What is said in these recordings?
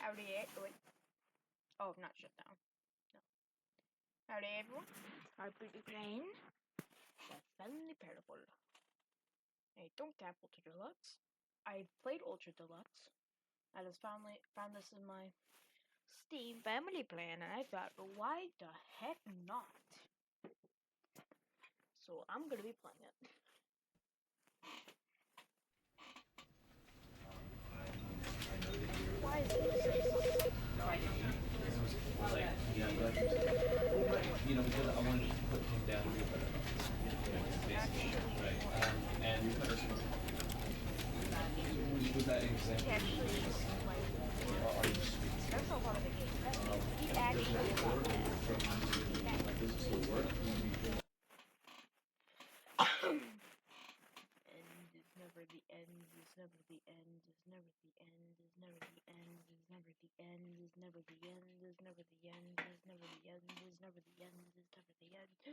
Howdy, wait. Oh, I'm not shut down. No. Howdy, everyone. I'm pretty playing. That's Stanley Parable. I don't tap Ultra Deluxe. I've played Ultra Deluxe. I just found this in my Steam family plan, and I thought, why the heck not? So I'm gonna be playing it. Why is it? Because I wanted to put him down here, but right. And was that exactly? That's not part of the game. He actually end is never the end, is never the end, is never the end, is never the end, is never the end, is never the end, is never the end, is never the end, is never the end, is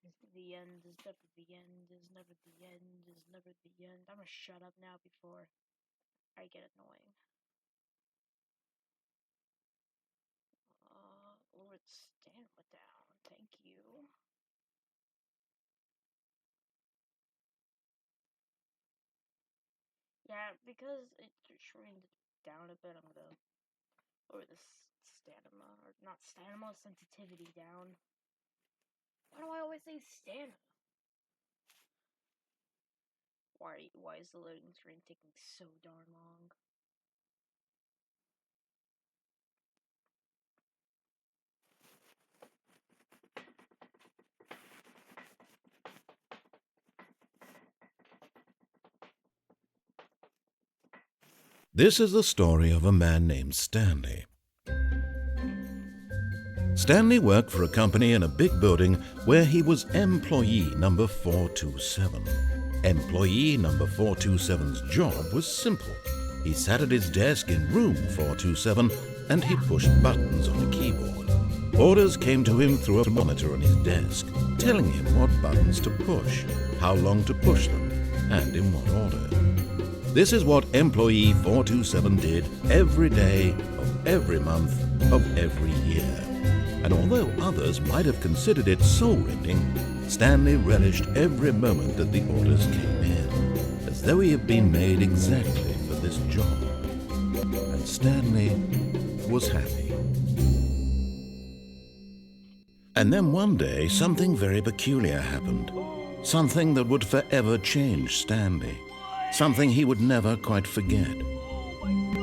never the end. The end is never the end, is never the end, is never the end. I'm gonna shut up now before I get annoying. Lord Stanley down, thank you. Yeah, because it shrink down a bit, I'm gonna lower the stamina, or not stamina, sensitivity down. Why do I always say stamina? Why is the loading screen taking so darn long? This is the story of a man named Stanley. Stanley worked for a company in a big building where he was employee number 427. Employee number 427's job was simple. He sat at his desk in room 427 and he pushed buttons on a keyboard. Orders came to him through a monitor on his desk, telling him what buttons to push, how long to push them, and in what order. This is what employee 427 did every day of every month of every year. And although others might have considered it soul-rending, Stanley relished every moment that the orders came in, as though he had been made exactly for this job. And Stanley was happy. And then one day, something very peculiar happened. Something that would forever change Stanley. Something he would never quite forget.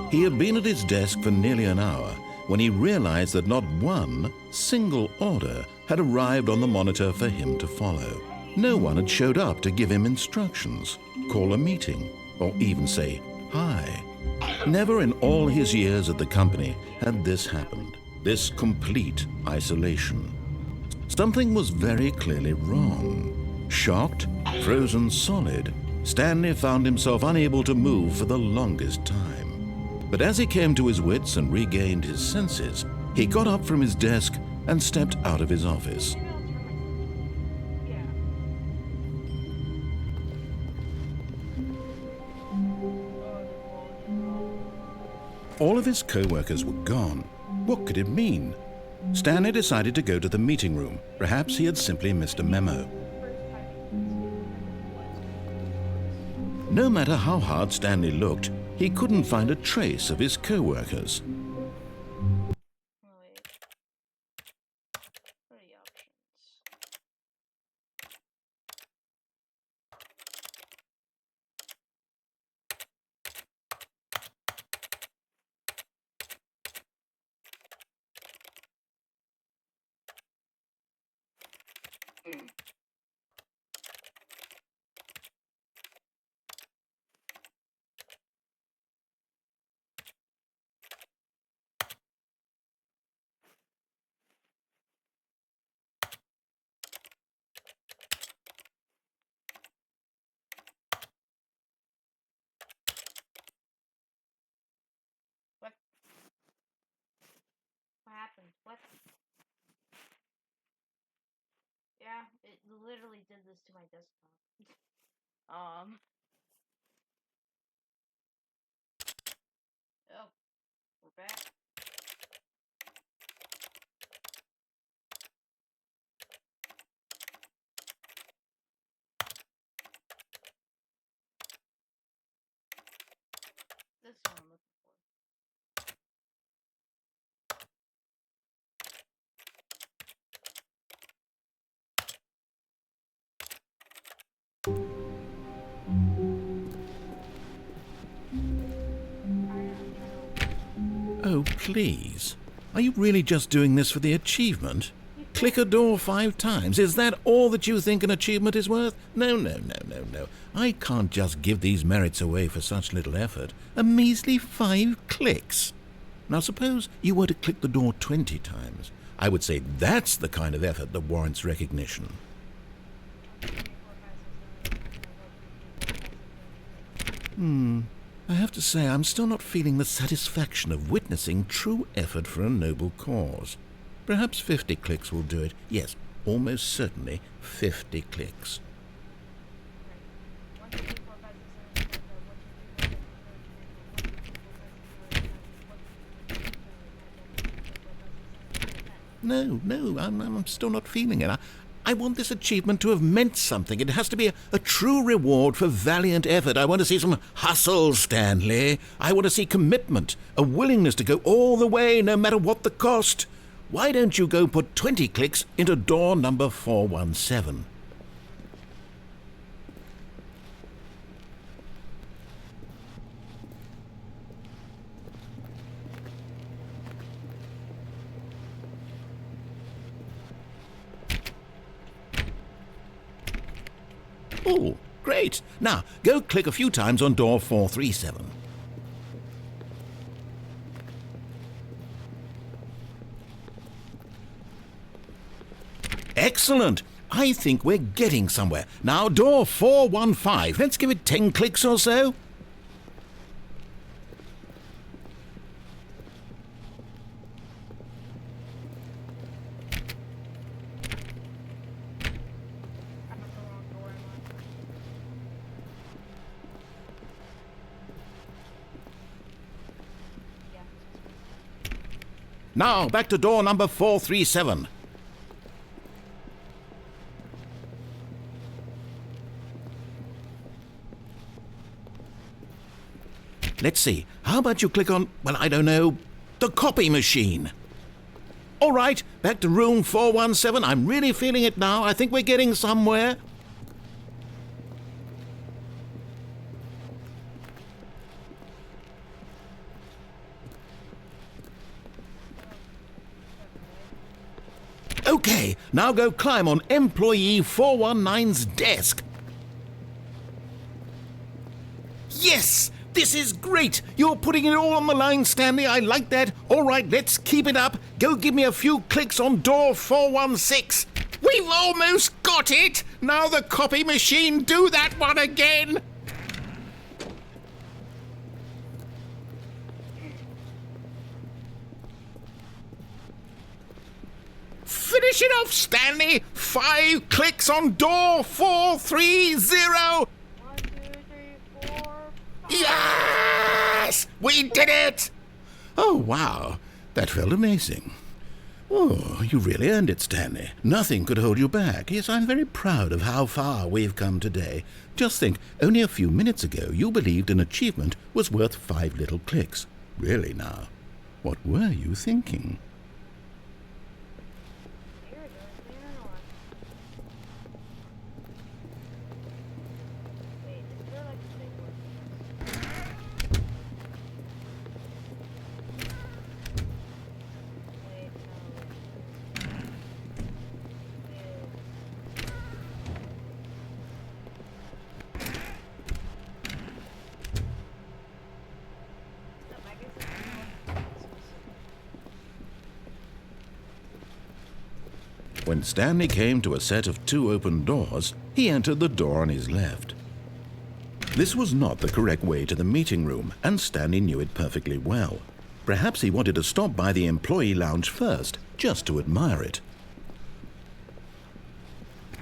He had been at his desk for nearly an hour when he realized that not one single order had arrived on the monitor for him to follow. No one had showed up to give him instructions, call a meeting, or even say hi. Never in all his years at the company had this happened, this complete isolation. Something was very clearly wrong. Shocked, frozen solid, Stanley found himself unable to move for the longest time. But as he came to his wits and regained his senses, he got up from his desk and stepped out of his office. All of his co-workers were gone. What could it mean? Stanley decided to go to the meeting room. Perhaps he had simply missed a memo. No matter how hard Stanley looked, he couldn't find a trace of his co-workers. What are the options? What happened? What? Yeah, it literally did this to my desktop. Oh, we're back. Oh, please. Are you really just doing this for the achievement? Click a door 5 times. Is that all that you think an achievement is worth? No. I can't just give these merits away for such little effort. A measly 5 clicks. Now suppose you were to click the door 20 times. I would say that's the kind of effort that warrants recognition. I have to say I'm still not feeling the satisfaction of witnessing true effort for a noble cause. Perhaps 50 clicks will do it. Yes, almost certainly 50 clicks. No, I'm still not feeling it. I want this achievement to have meant something. It has to be a true reward for valiant effort. I want to see some hustle, Stanley. I want to see commitment, a willingness to go all the way, no matter what the cost. Why don't you go put 20 clicks into door number 417? Oh, great. Now, go click a few times on door 437. Excellent. I think we're getting somewhere. Now, door 415. Let's give it 10 clicks or so. Now, back to door number 437. Let's see. How about you click on, well, I don't know, the copy machine? All right, back to room 417. I'm really feeling it now. I think we're getting somewhere. Okay, now go climb on employee 419's desk. Yes! This is great! You're putting it all on the line, Stanley. I like that. All right, let's keep it up. Go give me a few clicks on door 416. We've almost got it! Now the copy machine, do that one again! Finish it off, Stanley! 5 clicks on door 430! 1, 2, 3, 4, 5. Yes! We did it! Oh, wow. That felt amazing. Oh, you really earned it, Stanley. Nothing could hold you back. Yes, I'm very proud of how far we've come today. Just think, only a few minutes ago you believed an achievement was worth 5 little clicks. Really now, what were you thinking? When Stanley came to a set of 2 open doors, he entered the door on his left. This was not the correct way to the meeting room, and Stanley knew it perfectly well. Perhaps he wanted to stop by the employee lounge first, just to admire it.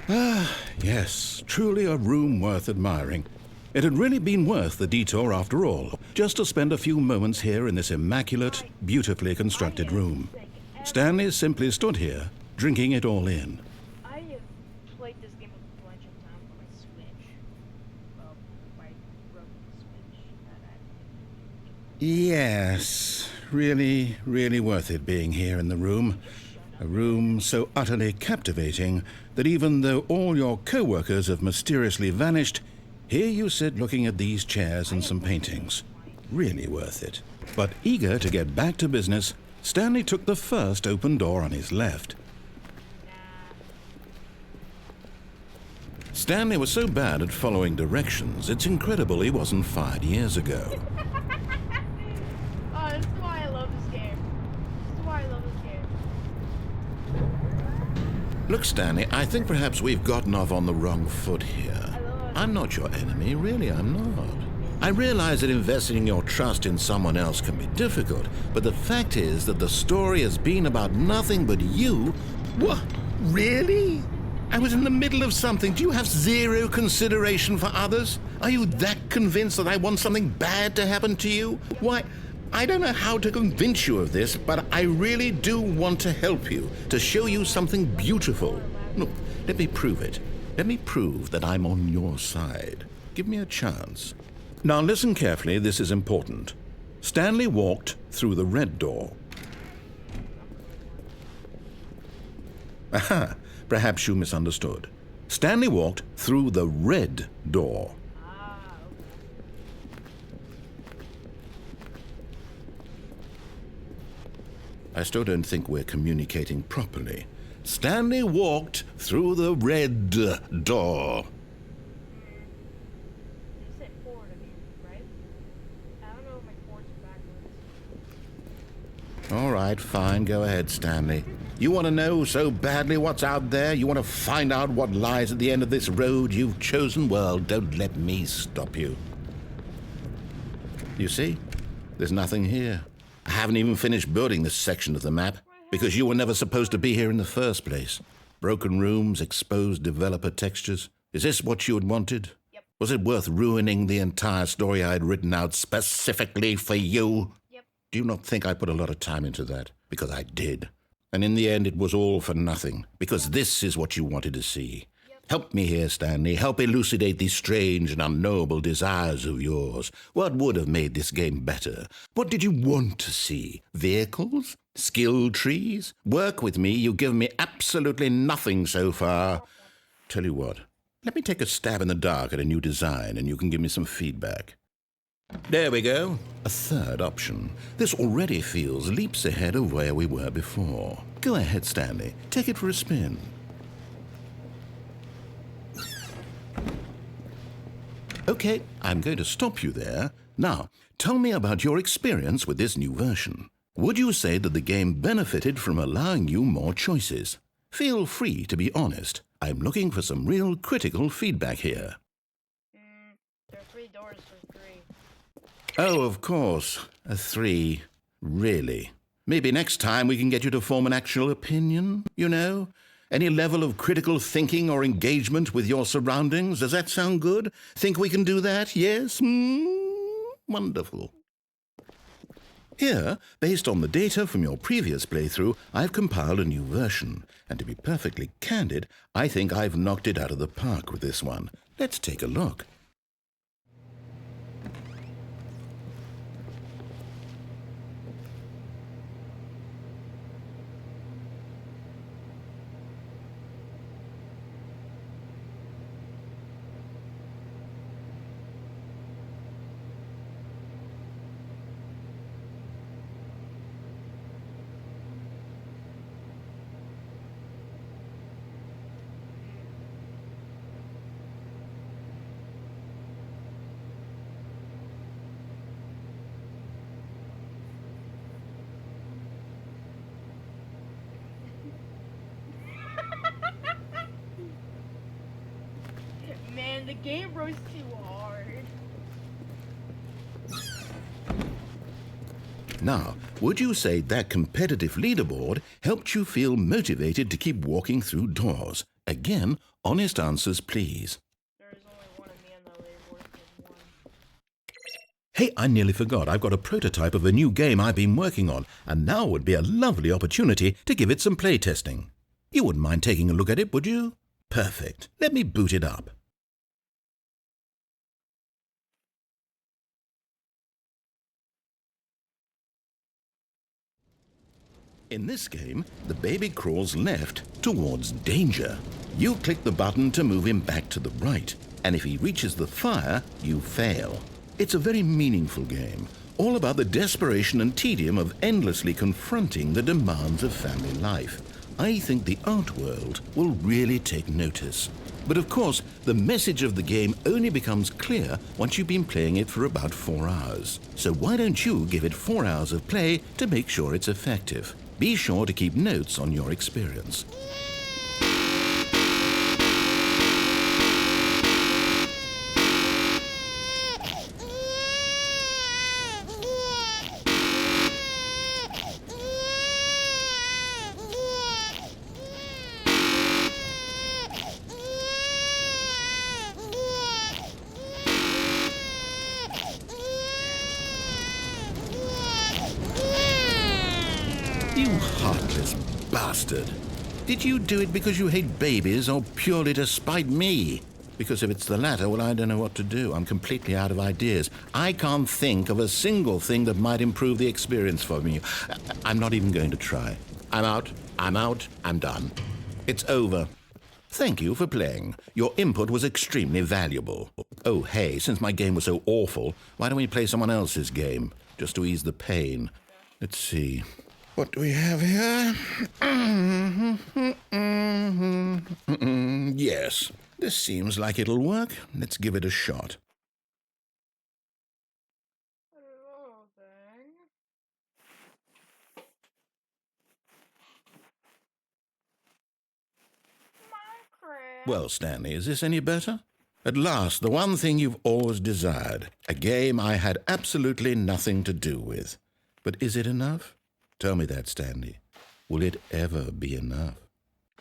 Ah, yes, truly a room worth admiring. It had really been worth the detour after all, just to spend a few moments here in this immaculate, beautifully constructed room. Stanley simply stood here, drinking it all in. I have played this game a bunch of times on my Switch. Well, my broken Switch. Yes, really worth it being here in the room. A room so utterly captivating that even though all your co-workers have mysteriously vanished, here you sit looking at these chairs and some paintings. really worth it. But eager to get back to business, Stanley took the first open door on his left. Stanley was so bad at following directions, it's incredible he wasn't fired years ago. Oh, this is why I love this game. This is why I love this game. Look, Stanley, I think perhaps we've gotten off on the wrong foot here. I'm not your enemy, really, I'm not. I realize that investing your trust in someone else can be difficult, but the fact is that the story has been about nothing but you. What? Really? I was in the middle of something. Do you have zero consideration for others? Are you that convinced that I want something bad to happen to you? Why, I don't know how to convince you of this, but I really do want to help you, to show you something beautiful. Look, let me prove it. Let me prove that I'm on your side. Give me a chance. Now listen carefully, this is important. Stanley walked through the red door. Aha! Perhaps you misunderstood. Stanley walked through the red door. I still don't think we're communicating properly. Stanley walked through the red door. You said forward, I mean, right? I don't know if my forwards are backwards. All right, fine. Go ahead, Stanley. You want to know so badly what's out there? You want to find out what lies at the end of this road you've chosen? Well, don't let me stop you. You see? There's nothing here. I haven't even finished building this section of the map because you were never supposed to be here in the first place. Broken rooms, exposed developer textures. Is this what you had wanted? Yep. Was it worth ruining the entire story I had written out specifically for you? Yep. Do you not think I put a lot of time into that? Because I did. And in the end, it was all for nothing, because this is what you wanted to see. Help me here, Stanley. Help elucidate these strange and unknowable desires of yours. What would have made this game better? What did you want to see? Vehicles? Skill trees? Work with me. You've given me absolutely nothing so far. Tell you what, let me take a stab in the dark at a new design, and you can give me some feedback. There we go. A third option. This already feels leaps ahead of where we were before. Go ahead, Stanley. Take it for a spin. Okay, I'm going to stop you there. Now, tell me about your experience with this new version. Would you say that the game benefited from allowing you more choices? Feel free to be honest. I'm looking for some real critical feedback here. There are 3 doors for 3. Oh, of course. A 3. Really? Maybe next time we can get you to form an actual opinion, you know? Any level of critical thinking or engagement with your surroundings? Does that sound good? Think we can do that? Yes? Wonderful. Here, based on the data from your previous playthrough, I've compiled a new version. And to be perfectly candid, I think I've knocked it out of the park with this one. Let's take a look. Man, the game rose too hard. Now, would you say that competitive leaderboard helped you feel motivated to keep walking through doors? Again, honest answers, please. There is only one of me on the leaderboard. There's one. Hey, I nearly forgot. I've got a prototype of a new game I've been working on, and now would be a lovely opportunity to give it some playtesting. You wouldn't mind taking a look at it, would you? Perfect. Let me boot it up. In this game, the baby crawls left towards danger. You click the button to move him back to the right, and if he reaches the fire, you fail. It's a very meaningful game. all about the desperation and tedium of endlessly confronting the demands of family life. I think the art world will really take notice. But of course, the message of the game only becomes clear once you've been playing it for about 4 hours. So why don't you give it 4 hours of play to make sure it's effective? Be sure to keep notes on your experience. You heartless bastard. Did you do it because you hate babies or purely to spite me? Because if it's the latter, well, I don't know what to do. I'm completely out of ideas. I can't think of a single thing that might improve the experience for me. I'm not even going to try. I'm out, I'm done. It's over. Thank you for playing. Your input was extremely valuable. Oh, hey, since my game was so awful, why don't we play someone else's game, just to ease the pain? Let's see. What do we have here? Yes, this seems like it'll work. Let's give it a shot. Hello, then. Minecraft. Well, Stanley, is this any better? At last, the one thing you've always desired. A game I had absolutely nothing to do with. But is it enough? Tell me that, Stanley. Will it ever be enough?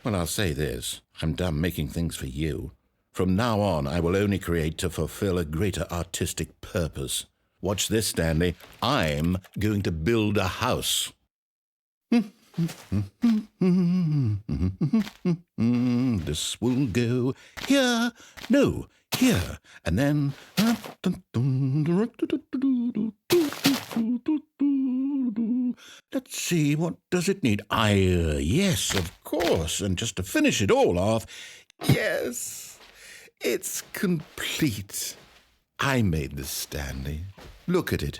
Well, I'll say this. I'm done making things for you. From now on, I will only create to fulfill a greater artistic purpose. Watch this, Stanley. I'm going to build a house. This will go here. No, here. And then... Let's see, what does it need? Yes, of course. And just to finish it all off, yes, it's complete. I made this, Stanley. Look at it.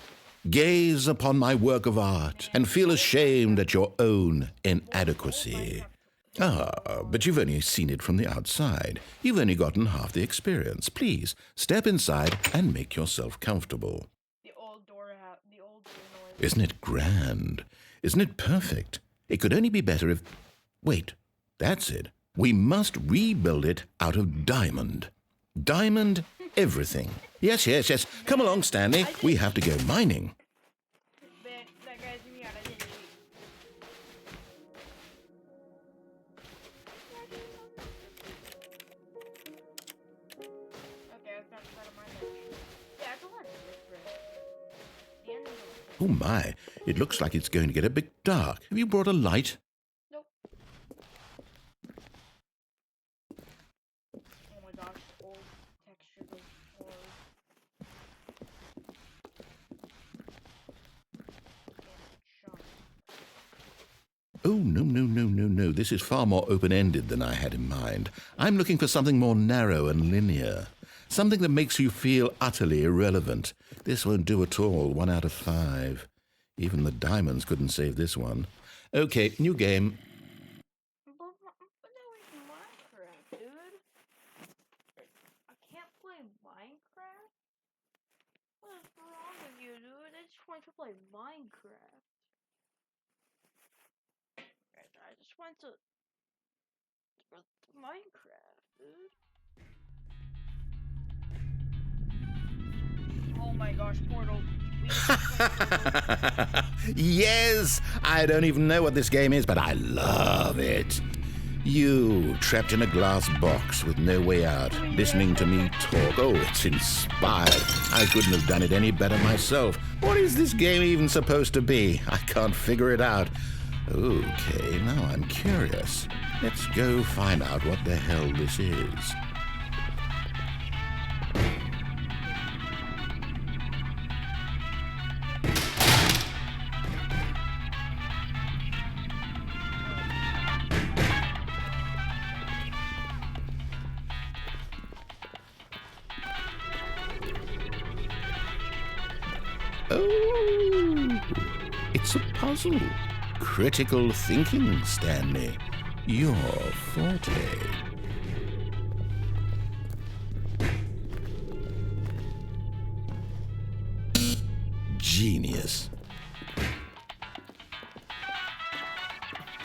Gaze upon my work of art and feel ashamed at your own inadequacy. Ah, but you've only seen it from the outside. You've only gotten half the experience. Please, step inside and make yourself comfortable. The old door noise. Isn't it grand? Isn't it perfect? It could only be better if... Wait, that's it. We must rebuild it out of diamond. Diamond everything. Yes. Come along, Stanley. We have to go mining. That guy's me out of it. Okay, let's not start on my bench. Yeah, it's a lot different. The end of the... Oh my, it looks like it's going to get a bit dark. Have you brought a light? Nope. Oh my gosh, old texture goes forward. Oh, no. This is far more open-ended than I had in mind. I'm looking for something more narrow and linear. Something that makes you feel utterly irrelevant. This won't do at all. 1 out of 5. Even the diamonds couldn't save this one. Okay, new game. But that was Minecraft, dude. I can't play Minecraft? What is wrong with you, dude? I just want to play Minecraft. I just want to... Minecraft, dude. Oh my gosh, Portal. Yes! I don't even know what this game is, but I love it. You, trapped in a glass box with no way out, listening to me talk. Oh, it's inspired. I couldn't have done it any better myself. What is this game even supposed to be? I can't figure it out. Okay, now I'm curious. Let's go find out what the hell this is. Oh, It's a puzzle. Critical thinking, Stanley. Your forte. Genius.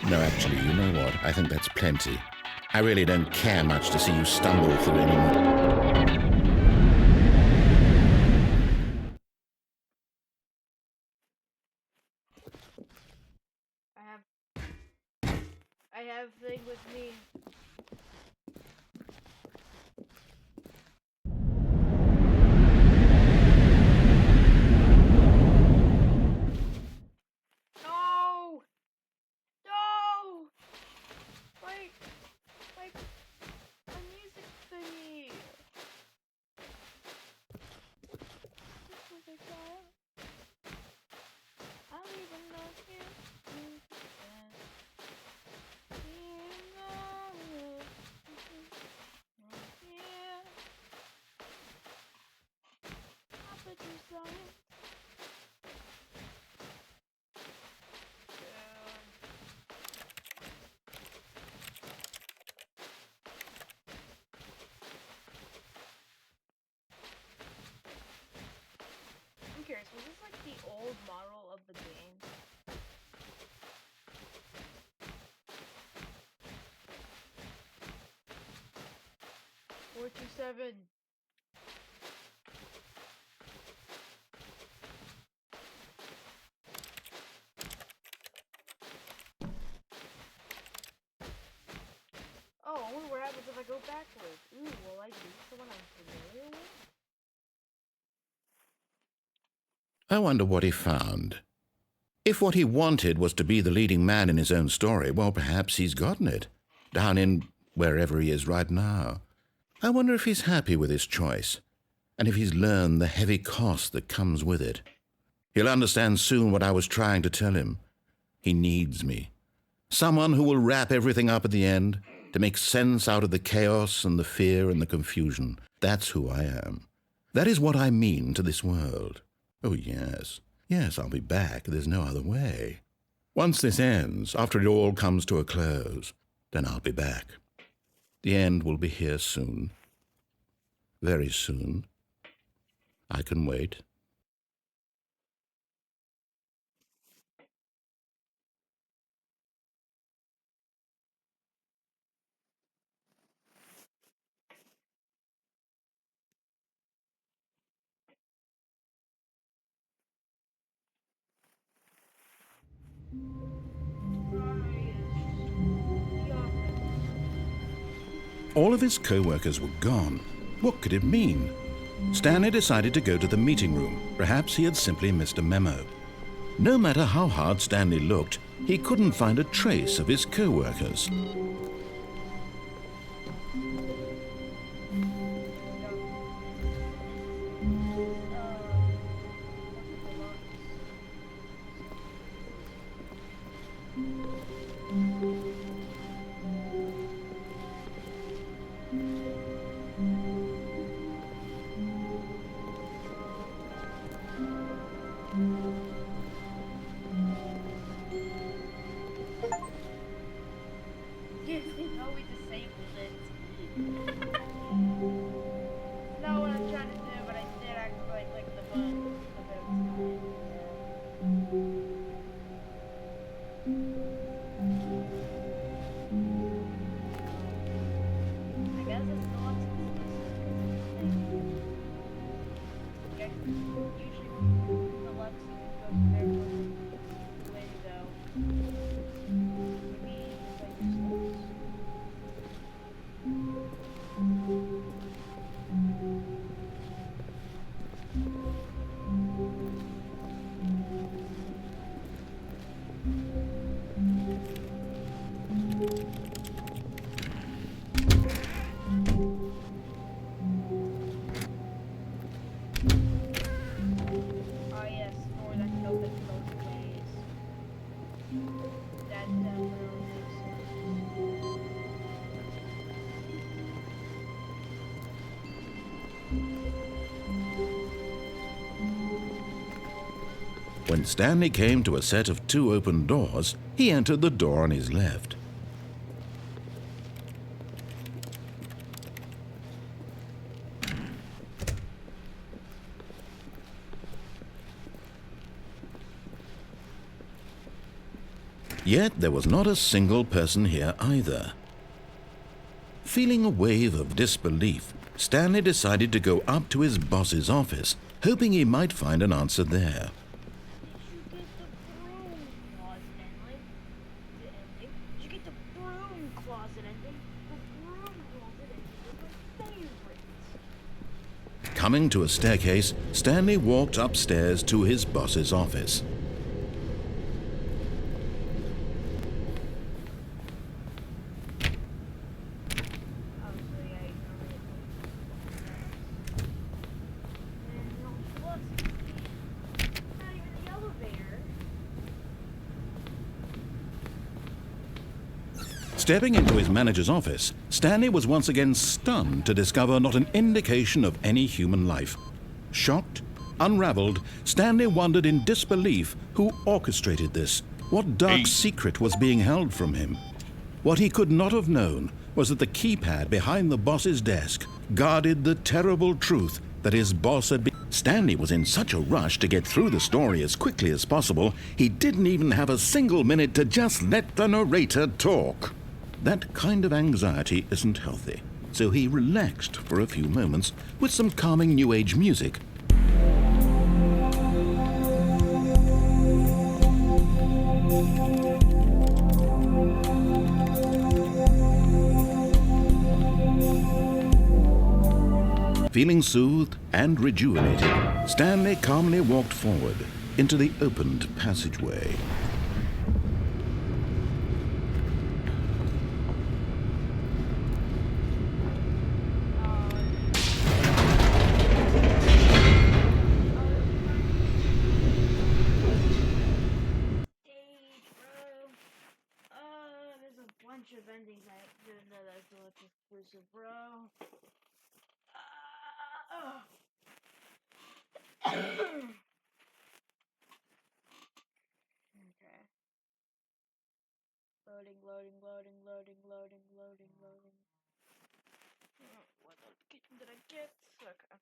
No, actually, you know what? I think that's plenty. I really don't care much to see you stumble through any more. I have thing with me. No! No! My music thingy. This was a child. I'll even know you. I'm curious, was this like the old model of the game? Four two seven. Oh, I wonder what happens if I go backwards. Ooh, will I do someone I'm familiar with? I wonder what he found. If what he wanted was to be the leading man in his own story, well, perhaps he's gotten it, down in wherever he is right now. I wonder if he's happy with his choice, and if he's learned the heavy cost that comes with it. He'll understand soon what I was trying to tell him. He needs me. Someone who will wrap everything up at the end, to make sense out of the chaos and the fear and the confusion. That's who I am. That is what I mean to this world. Oh, yes. Yes, I'll be back. There's no other way. Once this ends, after it all comes to a close, then I'll be back. The end will be here soon. Very soon. I can wait. All of his co-workers were gone. What could it mean? Stanley decided to go to the meeting room. Perhaps he had simply missed a memo. No matter how hard Stanley looked, he couldn't find a trace of his co-workers. Yes, we know we disabled it. Not what I'm trying to do, but I did act like the bug. I guess it's not yeah, usually the Lux you can go to their way to go. Maybe like this. Oh yes, or that can open both ways. That definitely makes sense. When Stanley came to a set of 2 open doors, he entered the door on his left. Yet there was not a single person here either. Feeling a wave of disbelief, Stanley decided to go up to his boss's office, hoping he might find an answer there. Did you get the broom closet ending? The broom closet ending was my favorite. Coming to a staircase, Stanley walked upstairs to his boss's office. Stepping into his manager's office, Stanley was once again stunned to discover not an indication of any human life. Shocked, unraveled, Stanley wondered in disbelief who orchestrated this. What dark secret was being held from him? What he could not have known was that the keypad behind the boss's desk guarded the terrible truth that his boss had been. Stanley was in such a rush to get through the story as quickly as possible, he didn't even have a single minute to just let the narrator talk. That kind of anxiety isn't healthy, so he relaxed for a few moments with some calming New Age music. Feeling soothed and rejuvenated, Stanley calmly walked forward into the opened passageway. Of endings I didn't know that's the exclusive, bro. Okay. Loading. What did I get? Okay.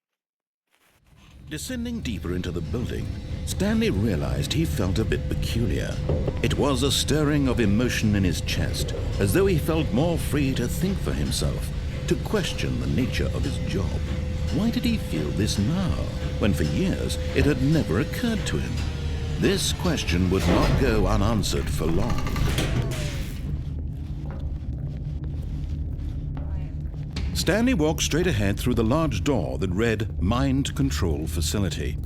Descending deeper into the building, Stanley realized he felt a bit peculiar. It was a stirring of emotion in his chest, as though he felt more free to think for himself, to question the nature of his job. Why did he feel this now, when for years it had never occurred to him? This question would not go unanswered for long. Stanley walked straight ahead through the large door that read Mind Control Facility.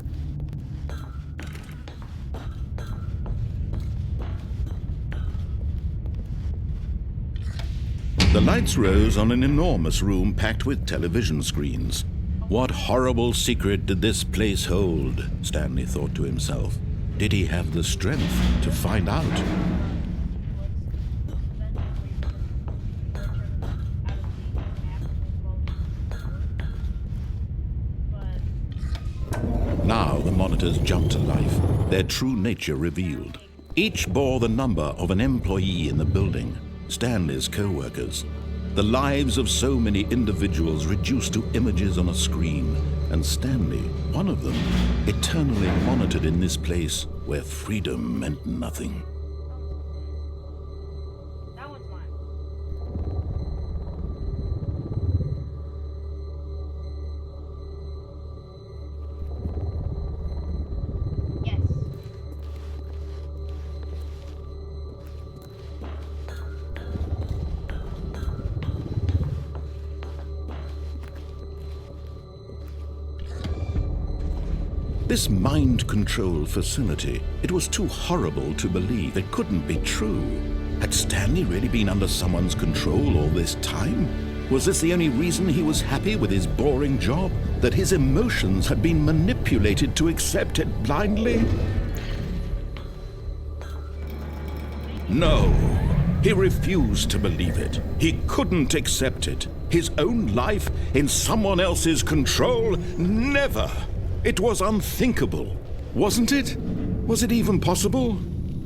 The lights rose on an enormous room packed with television screens. What horrible secret did this place hold? Stanley thought to himself. Did he have the strength to find out? Now the monitors jumped to life, their true nature revealed. Each bore the number of an employee in the building, Stanley's co-workers. The lives of so many individuals reduced to images on a screen, and Stanley, one of them, eternally monitored in this place where freedom meant nothing. That one's mine. Yes. This mind control facility, it was too horrible to believe. It couldn't be true. Had Stanley really been under someone's control all this time? Was this the only reason he was happy with his boring job? That his emotions had been manipulated to accept it blindly? No, he refused to believe it. He couldn't accept it. His own life in someone else's control? Never! It was unthinkable, wasn't it? Was it even possible?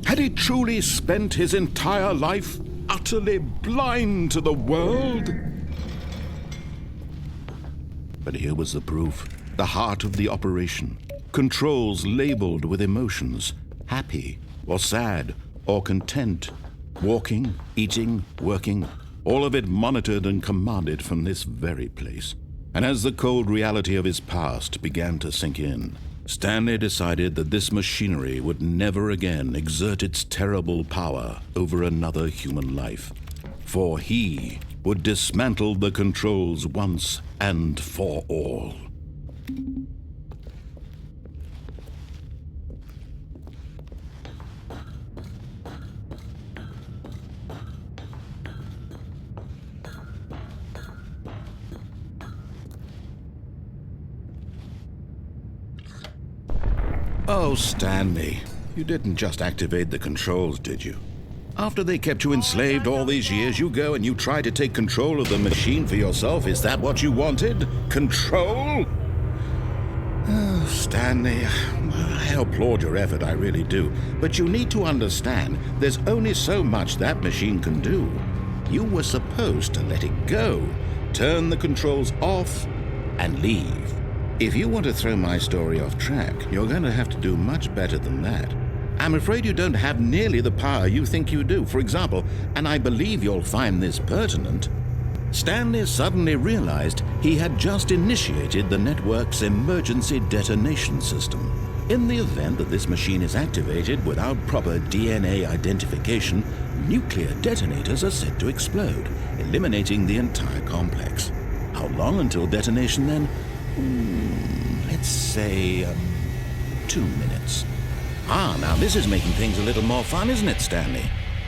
Had he truly spent his entire life utterly blind to the world? But here was the proof, the heart of the operation. Controls labeled with emotions, happy or sad or content, walking, eating, working, all of it monitored and commanded from this very place. And as the cold reality of his past began to sink in, Stanley decided that this machinery would never again exert its terrible power over another human life. For he would dismantle the controls once and for all. Oh, Stanley, you didn't just activate the controls, did you? After they kept you enslaved all these years, you go and you try to take control of the machine for yourself. Is that what you wanted? Control? Oh, Stanley, I applaud your effort, I really do. But you need to understand, there's only so much that machine can do. You were supposed to let it go, turn the controls off, and leave. If you want to throw my story off track, you're going to have to do much better than that. I'm afraid you don't have nearly the power you think you do. For example, and I believe you'll find this pertinent, Stanley suddenly realized he had just initiated the network's emergency detonation system. In the event that this machine is activated without proper DNA identification, nuclear detonators are set to explode, eliminating the entire complex. How long until detonation then? Let's say 2 minutes. Now this is making things a little more fun, isn't it, Stanley?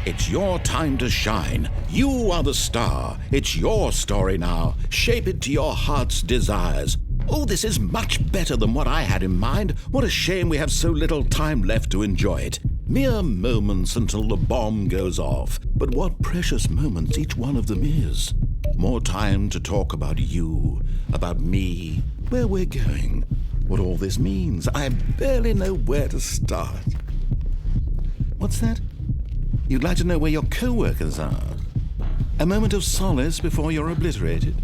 It's your time to shine. You are the star. It's your story now. Shape it to your heart's desires. Oh, this is much better than what I had in mind. What a shame we have so little time left to enjoy it. Mere moments until the bomb goes off. But what precious moments each one of them is. More time to talk about you, about me, where we're going, what all this means. I barely know where to start. What's that? You'd like to know where your co-workers are? A moment of solace before you're obliterated?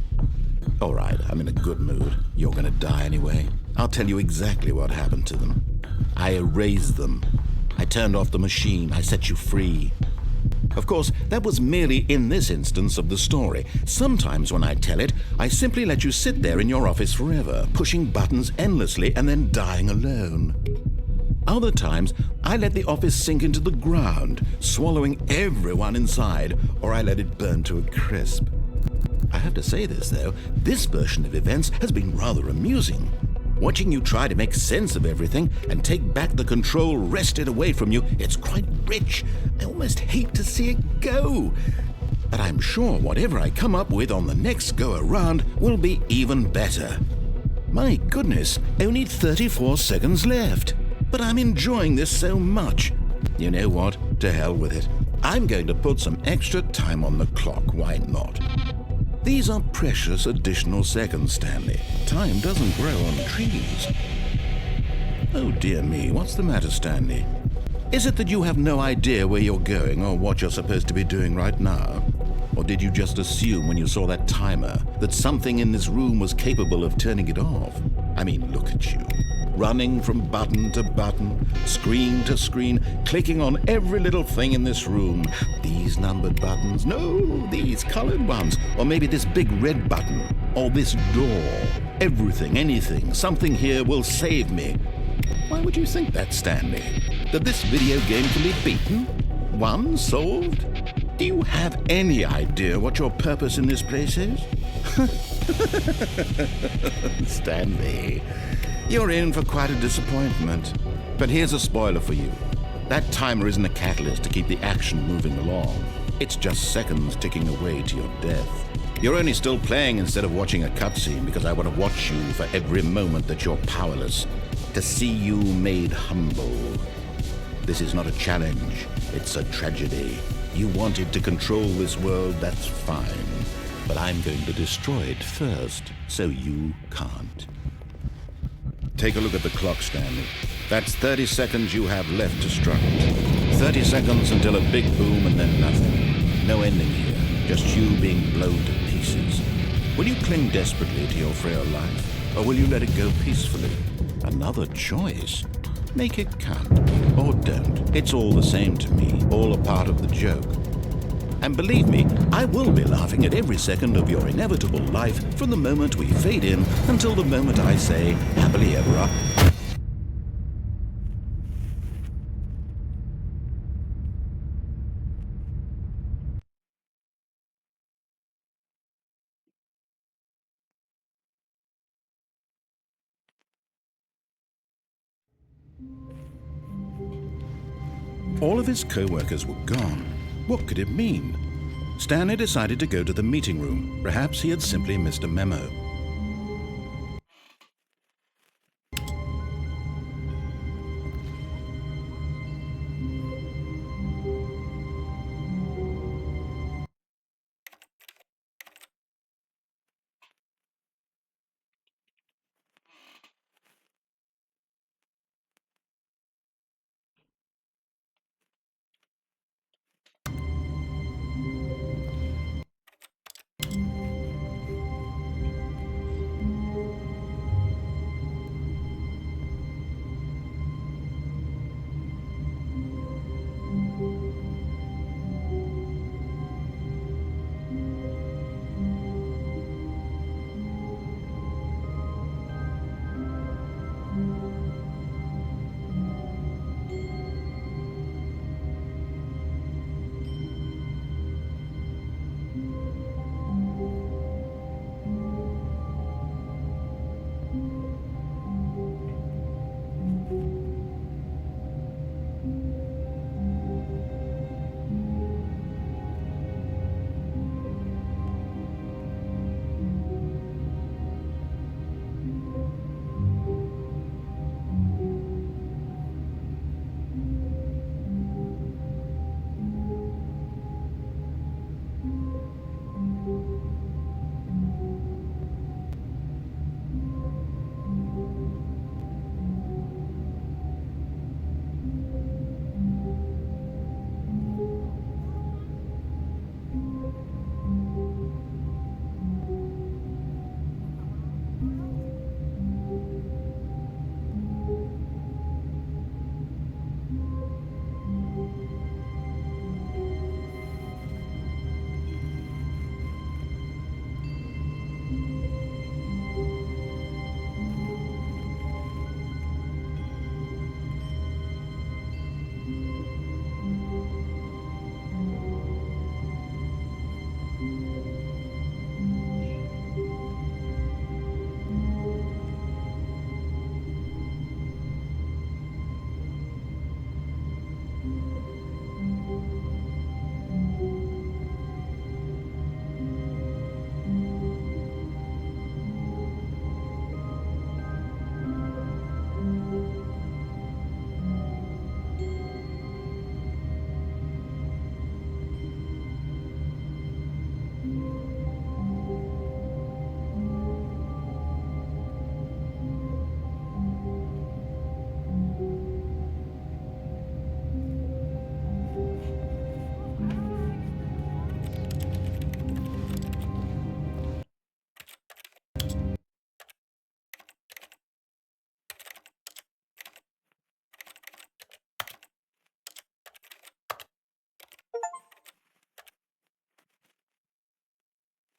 All right, I'm in a good mood. You're going to die anyway. I'll tell you exactly what happened to them. I erased them. I turned off the machine. I set you free. Of course, that was merely in this instance of the story. Sometimes when I tell it, I simply let you sit there in your office forever, pushing buttons endlessly and then dying alone. Other times, I let the office sink into the ground, swallowing everyone inside, or I let it burn to a crisp. I have to say this, though, this version of events has been rather amusing. Watching you try to make sense of everything and take back the control wrested away from you, it's quite rich. I almost hate to see it go. But I'm sure whatever I come up with on the next go-around will be even better. My goodness, only 34 seconds left. But I'm enjoying this so much. You know what? To hell with it. I'm going to put some extra time on the clock, why not? These are precious additional seconds, Stanley. Time doesn't grow on trees. Oh dear me, what's the matter, Stanley? Is it that you have no idea where you're going or what you're supposed to be doing right now? Or did you just assume when you saw that timer that something in this room was capable of turning it off? I mean, look at you. Running from button to button, screen to screen, clicking on every little thing in this room. These numbered buttons, no, these colored ones, or maybe this big red button, or this door. Everything, anything, something here will save me. Why would you think that, Stanley? That this video game can be beaten? Won? Solved? Do you have any idea what your purpose in this place is? Stanley, you're in for quite a disappointment. But here's a spoiler for you. That timer isn't a catalyst to keep the action moving along. It's just seconds ticking away to your death. You're only still playing instead of watching a cutscene because I want to watch you for every moment that you're powerless, to see you made humble. This is not a challenge, it's a tragedy. You wanted to control this world, that's fine. But I'm going to destroy it first, so you can't. Take a look at the clock, Stanley. That's 30 seconds you have left to struggle. 30 seconds until a big boom and then nothing. No ending here, just you being blown to pieces. Will you cling desperately to your frail life, or will you let it go peacefully? Another choice. Make it count, or don't. It's all the same to me, all a part of the joke. And believe me, I will be laughing at every second of your inevitable life from the moment we fade in until the moment I say, happily ever after. All of his co-workers were gone. What could it mean? Stanley decided to go to the meeting room. Perhaps he had simply missed a memo.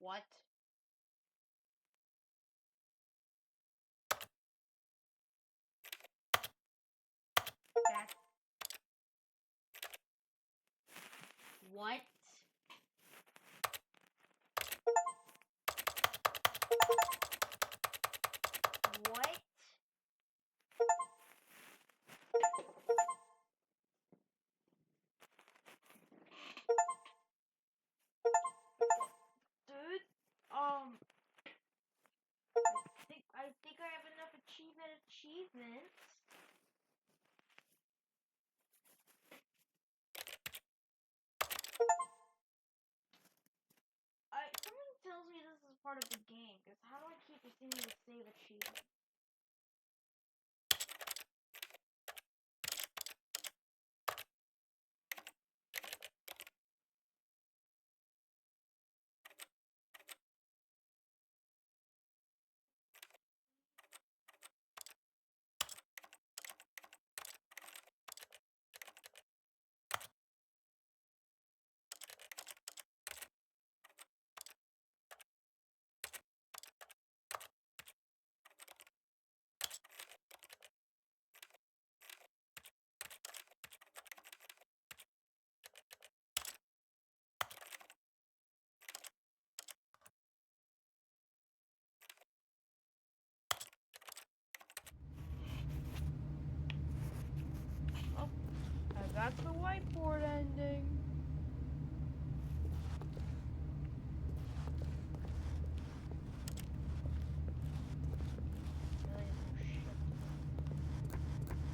What? That. What? What? Dude, I think I have enough achievements. Something tells me this is part of the game, because how do I keep receiving the save achievement?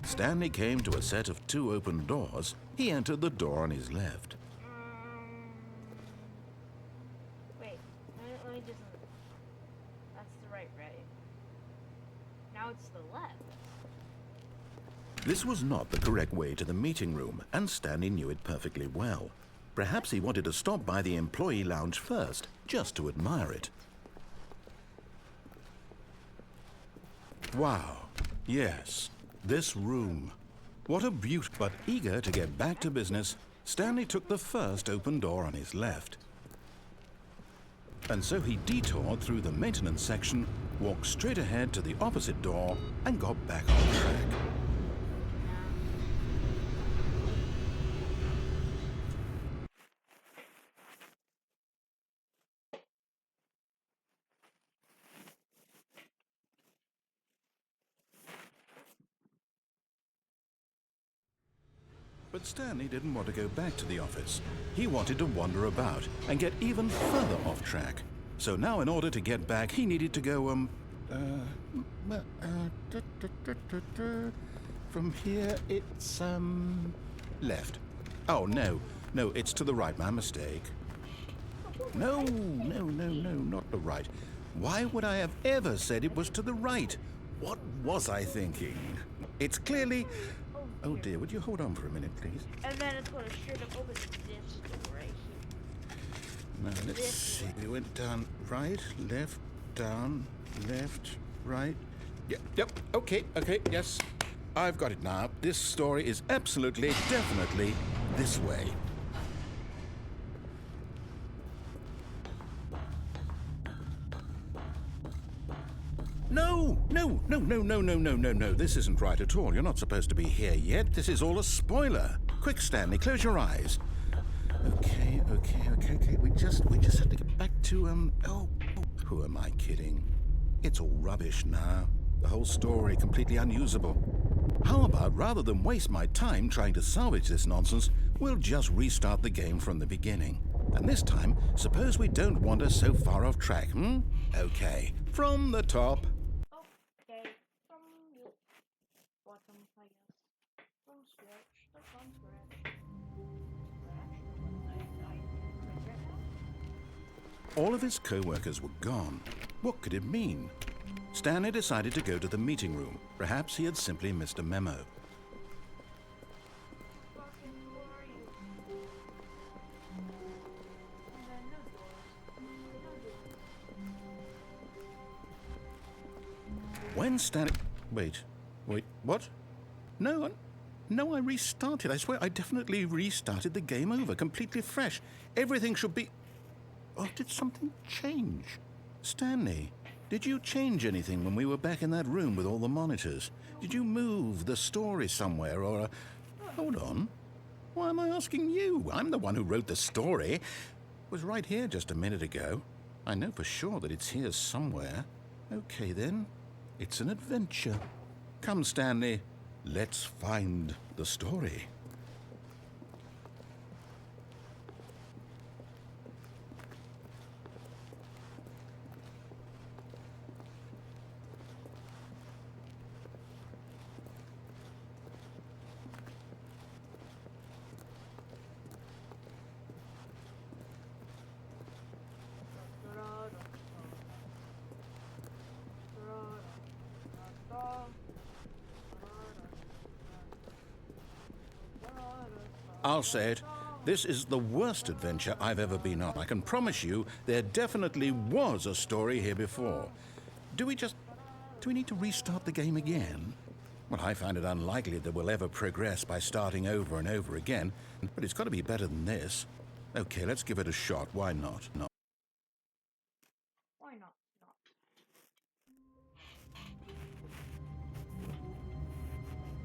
Stanley came to a set of 2 open doors. He entered the door on his left. Wait, let me just... That's the right? Now it's the left. This was not the correct way to the meeting room, and Stanley knew it perfectly well. Perhaps he wanted to stop by the employee lounge first, just to admire it. Wow, yes, this room. What a beauty. But eager to get back to business, Stanley took the first open door on his left. And so he detoured through the maintenance section, walked straight ahead to the opposite door, and got back on track. But Stanley didn't want to go back to the office. He wanted to wander about and get even further off track. So now in order to get back, he needed to go, from here it's, left. Oh, no, it's to the right, my mistake. No, not the right. Why would I have ever said it was to the right? What was I thinking? It's clearly... Oh dear, would you hold on for a minute, please? And then it's going to straight up open this door right here. Now, let's see. We went down, right, left, down, left, right. Yep, okay, yes. I've got it now. This story is absolutely, definitely this way. No. This isn't right at all. You're not supposed to be here yet. This is all a spoiler. Quick, Stanley, close your eyes. Okay. We just have to get back to, who am I kidding? It's all rubbish now. The whole story completely unusable. How about, rather than waste my time trying to salvage this nonsense, we'll just restart the game from the beginning. And this time, suppose we don't wander so far off track, Okay, from the top. Okay, from the bottom, I guess. From scratch. All of his co-workers were gone. What could it mean? Stanley decided to go to the meeting room. Perhaps he had simply missed a memo. When Stanley... Wait, what? No, I restarted. I swear I definitely restarted the game over, completely fresh. Everything should be... Oh, did something change? Stanley, did you change anything when we were back in that room with all the monitors? Did you move the story somewhere or... Hold on. Why am I asking you? I'm the one who wrote the story. It was right here just a minute ago. I know for sure that it's here somewhere. Okay, then. It's an adventure. Come, Stanley. Let's find the story. I'll say it. This is the worst adventure I've ever been on. I can promise you there definitely was a story here before. Do we need to restart the game again? Well, I find it unlikely that we'll ever progress by starting over and over again, but it's got to be better than this. Okay, let's give it a shot. Why not? No. Why not?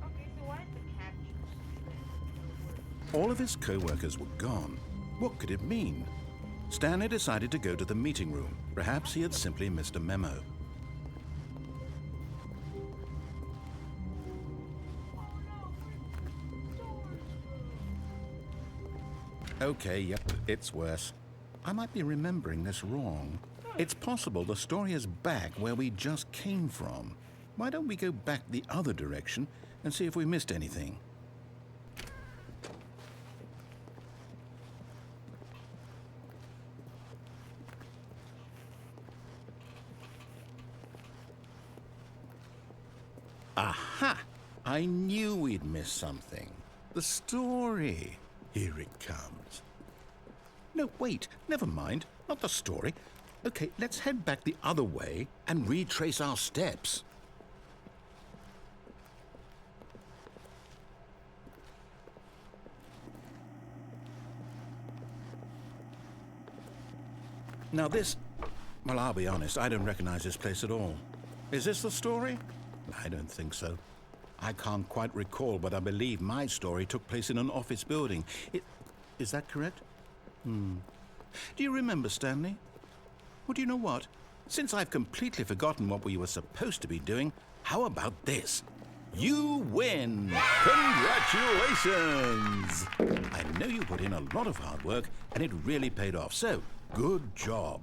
Okay, so why is the capture? All of his co-workers were gone. What could it mean? Stanley decided to go to the meeting room. Perhaps he had simply missed a memo. Okay, yep, it's worse. I might be remembering this wrong. It's possible the story is back where we just came from. Why don't we go back the other direction and see if we missed anything. Aha! I knew we'd miss something. The story. Here it comes. No, wait, never mind. Not the story. Okay, let's head back the other way and retrace our steps. Now this... Well, I'll be honest, I don't recognize this place at all. Is this the story? I don't think so. I can't quite recall, but I believe my story took place in an office building. Is that correct? Do you remember, Stanley? Well, do you know what? Since I've completely forgotten what we were supposed to be doing, how about this? You win! Congratulations! I know you put in a lot of hard work, and it really paid off, so good job.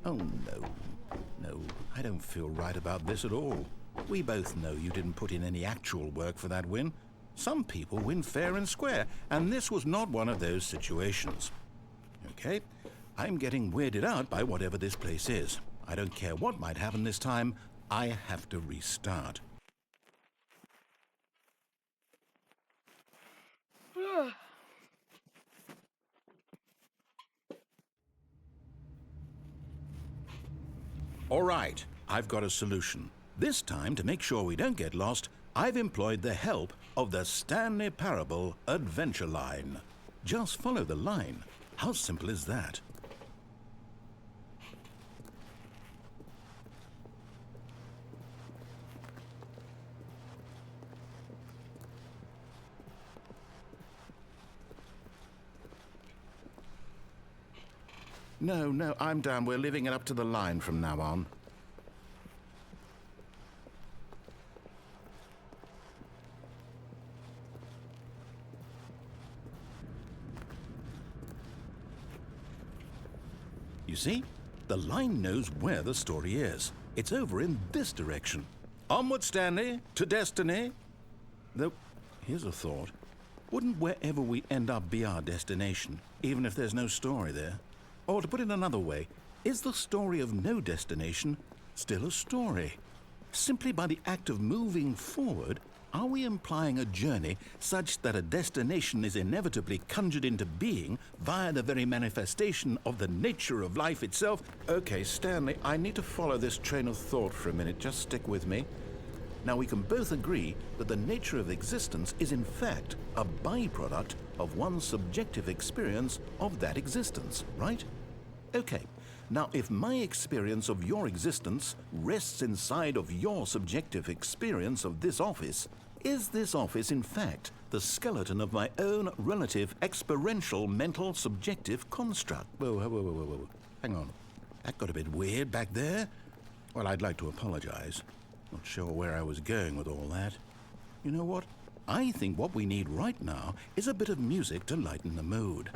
Oh, no. No, I don't feel right about this at all. We both know you didn't put in any actual work for that win. Some people win fair and square, and this was not one of those situations. Okay, I'm getting weirded out by whatever this place is. I don't care what might happen this time. I have to restart. All right, I've got a solution. This time, to make sure we don't get lost, I've employed the help of the Stanley Parable Adventure Line. Just follow the line. How simple is that? No, I'm down. We're leaving it up to the line from now on. You see? The line knows where the story is. It's over in this direction. Onward, Stanley, to destiny. Though, here's a thought. Wouldn't wherever we end up be our destination, even if there's no story there? Or to put it another way, is the story of no destination still a story? Simply by the act of moving forward, are we implying a journey such that a destination is inevitably conjured into being via the very manifestation of the nature of life itself? Okay, Stanley, I need to follow this train of thought for a minute. Just stick with me. Now, we can both agree that the nature of existence is in fact a byproduct of one's subjective experience of that existence, right? Okay, now if my experience of your existence rests inside of your subjective experience of this office, is this office in fact the skeleton of my own relative experiential mental subjective construct? Whoa. Hang on. That got a bit weird back there. Well, I'd like to apologize. Not sure where I was going with all that. You know what? I think what we need right now is a bit of music to lighten the mood.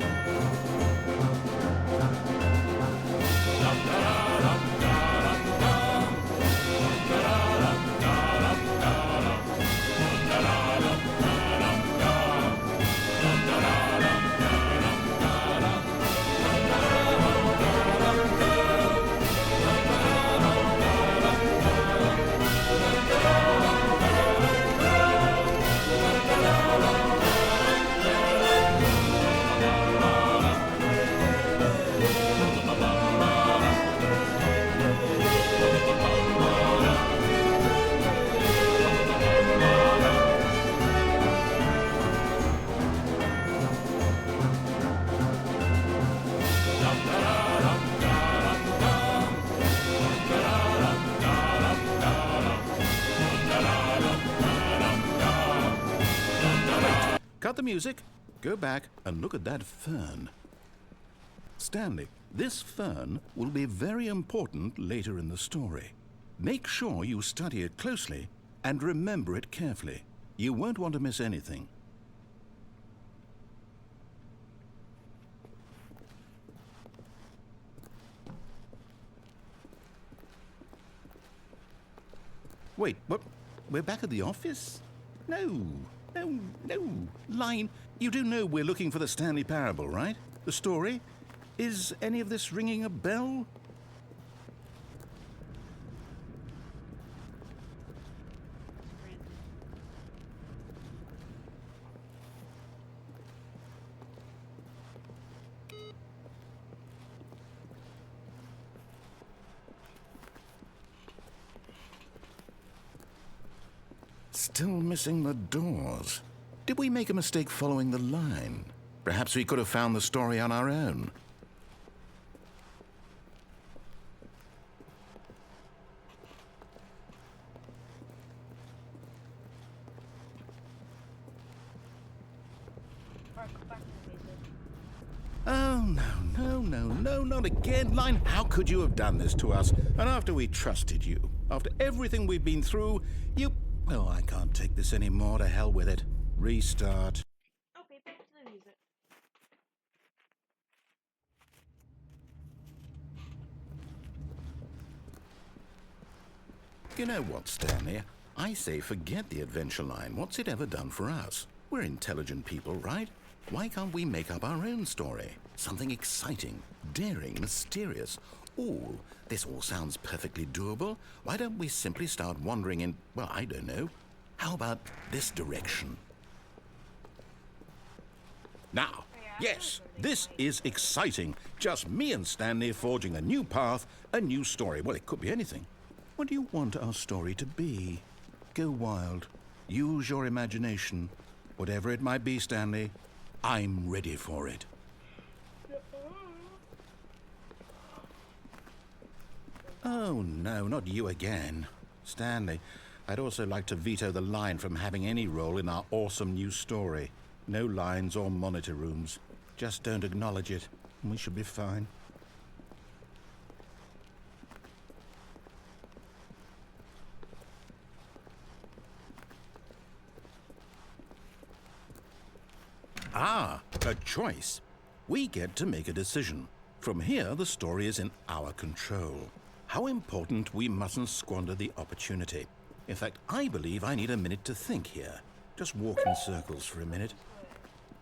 Cut the music, go back and look at that fern. Stanley, this fern will be very important later in the story. Make sure you study it closely and remember it carefully. You won't want to miss anything. Wait, what? we're back at the office? No. Line, you do know we're looking for the Stanley Parable, right? The story? Is any of this ringing a bell? Still missing the doors. Did we make a mistake following the line? Perhaps we could have found the story on our own. Oh, no, not again. Line, how could you have done this to us? And after we trusted you, after everything we've been through, you... Oh, I can't take this anymore. To hell with it. Restart. Okay, back to the music. You know what, Stanley? I say forget the adventure line. What's it ever done for us? We're intelligent people, right? Why can't we make up our own story? Something exciting, daring, mysterious. Ooh, this all sounds perfectly doable. Why don't we simply start wandering in, well, I don't know. How about this direction? Now, yes, this is exciting. Just me and Stanley forging a new path, a new story. Well, it could be anything. What do you want our story to be? Go wild. Use your imagination. Whatever it might be, Stanley, I'm ready for it. Oh, no, not you again. Stanley, I'd also like to veto the line from having any role in our awesome new story. No lines or monitor rooms. Just don't acknowledge it, and we should be fine. Ah, a choice. We get to make a decision. From here, the story is in our control. How important we mustn't squander the opportunity. In fact, I believe I need a minute to think here. Just walk in circles for a minute.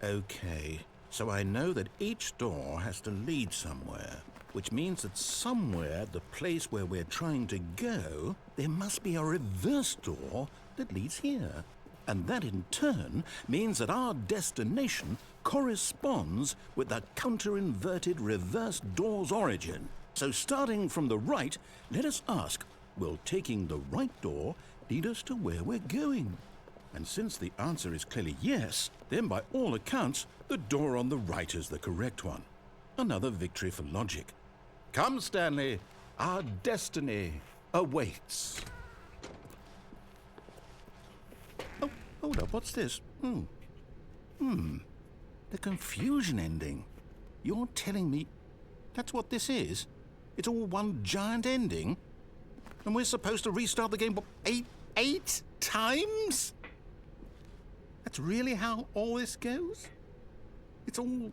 Okay, so I know that each door has to lead somewhere, which means that somewhere, the place where we're trying to go, there must be a reverse door that leads here. And that in turn means that our destination corresponds with the counter-inverted reverse door's origin. So starting from the right, let us ask, will taking the right door lead us to where we're going? And since the answer is clearly yes, then by all accounts, the door on the right is the correct one. Another victory for logic. Come, Stanley, our destiny awaits. Oh, hold up, what's this? The confusion ending. You're telling me that's what this is? It's all one giant ending? And we're supposed to restart the game, what, eight times? That's really how all this goes? It's all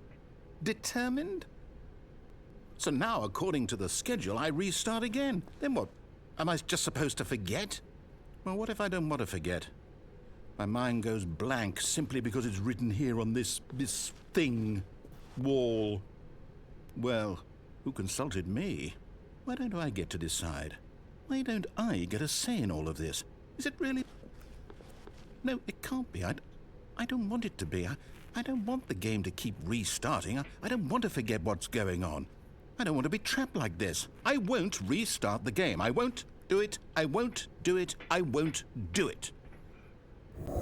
determined? So now, according to the schedule, I restart again. Then what? Am I just supposed to forget? Well, what if I don't want to forget? My mind goes blank simply because it's written here on this thing, wall. Well, who consulted me? Why don't I get to decide? Why don't I get a say in all of this? Is it really? No, it can't be. I don't want it to be. I don't want the game to keep restarting. I don't want to forget what's going on. I don't want to be trapped like this. I won't restart the game. I won't do it. I won't do it. I won't do it.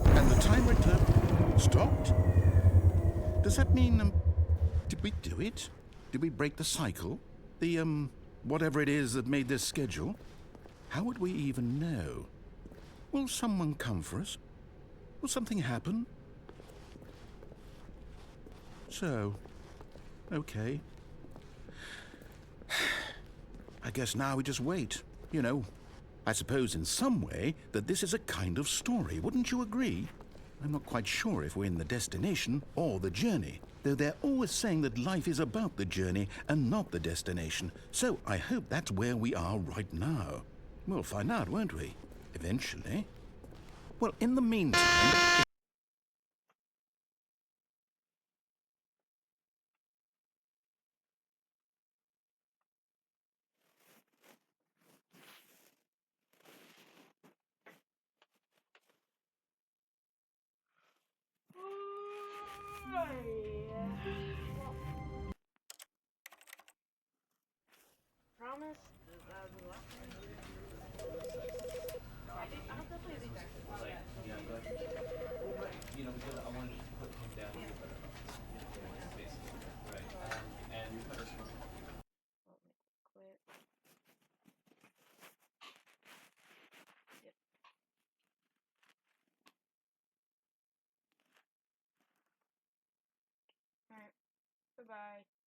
And the timer stopped? Does that mean, did we do it? Did we break the cycle? The, whatever it is that made this schedule? How would we even know? Will someone come for us? Will something happen? So, okay. I guess now we just wait, you know. I suppose in some way that this is a kind of story, wouldn't you agree? I'm not quite sure if we're in the destination or the journey, though they're always saying that life is about the journey and not the destination. So I hope that's where we are right now. We'll find out, won't we? Eventually. Well, in the meantime, Promise? The last time? I'll definitely be back. Like, yeah, but, well, right, you know, because I wanted to put him down here, but, basically, right, and we put our Let me quit. Yep. Alright. Bye-bye.